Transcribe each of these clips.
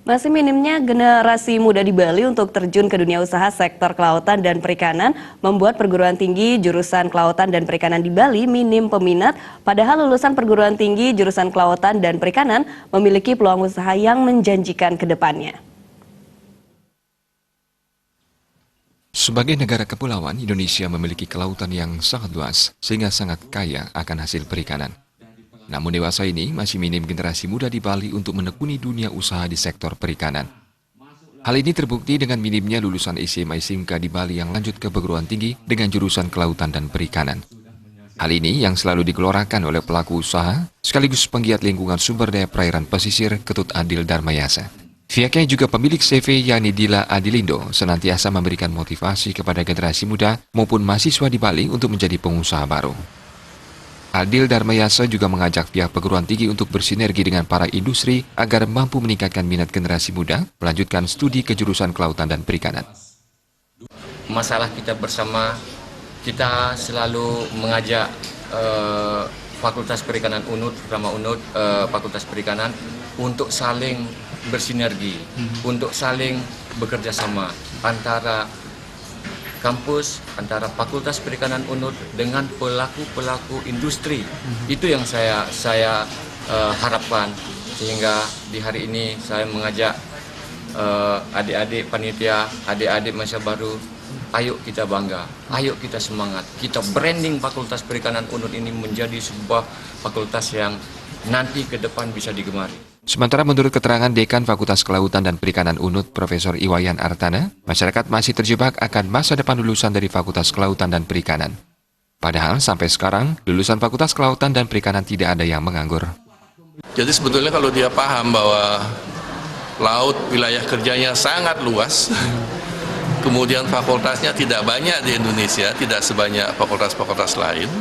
Masih minimnya generasi muda di Bali untuk terjun ke dunia usaha sektor kelautan dan perikanan membuat perguruan tinggi jurusan kelautan dan perikanan di Bali minim peminat, padahal lulusan perguruan tinggi jurusan kelautan dan perikanan memiliki peluang usaha yang menjanjikan ke depannya. Sebagai negara kepulauan, Indonesia memiliki kelautan yang sangat luas, sehingga sangat kaya akan hasil perikanan. Namun dewasa ini masih minim generasi muda di Bali untuk menekuni dunia usaha di sektor perikanan. Hal ini terbukti dengan minimnya lulusan SMA SMK di Bali yang lanjut ke perguruan tinggi dengan jurusan kelautan dan perikanan. Hal ini yang selalu digelorakan oleh pelaku usaha, sekaligus penggiat lingkungan sumber daya perairan pesisir Ketut Adil Darmayasa. Pihaknya juga pemilik CV yakni Dila Adilindo senantiasa memberikan motivasi kepada generasi muda maupun mahasiswa di Bali untuk menjadi pengusaha baru. Adil Darmayasa juga mengajak pihak perguruan tinggi untuk bersinergi dengan para industri agar mampu meningkatkan minat generasi muda melanjutkan studi kejurusan kelautan dan perikanan. Masalah kita bersama, kita selalu mengajak Fakultas Perikanan UNUD, terutama UNUD, Fakultas Perikanan, untuk saling bersinergi, untuk saling bekerja sama antara kampus, antara Fakultas Perikanan UNUD dengan pelaku-pelaku industri. Itu yang saya harapkan, sehingga di hari ini saya mengajak adik-adik panitia, adik-adik masa baru, ayo kita bangga, ayo kita semangat, kita branding Fakultas Perikanan UNUD ini menjadi sebuah fakultas yang nanti ke depan bisa digemari. Sementara menurut keterangan Dekan Fakultas Kelautan dan Perikanan UNUD, Profesor Iwayan Artana, masyarakat masih terjebak akan masa depan lulusan dari Fakultas Kelautan dan Perikanan. Padahal sampai sekarang, lulusan Fakultas Kelautan dan Perikanan tidak ada yang menganggur. Jadi sebetulnya kalau dia paham bahwa laut wilayah kerjanya sangat luas, kemudian fakultasnya tidak banyak di Indonesia, tidak sebanyak fakultas-fakultas lain,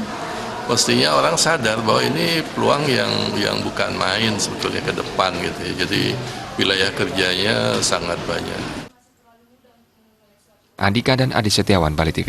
mestinya orang sadar bahwa ini peluang yang bukan main sebetulnya ke depan gitu ya. Jadi wilayah kerjanya sangat banyak. Andika dan Adi Setiawan, Bali TV.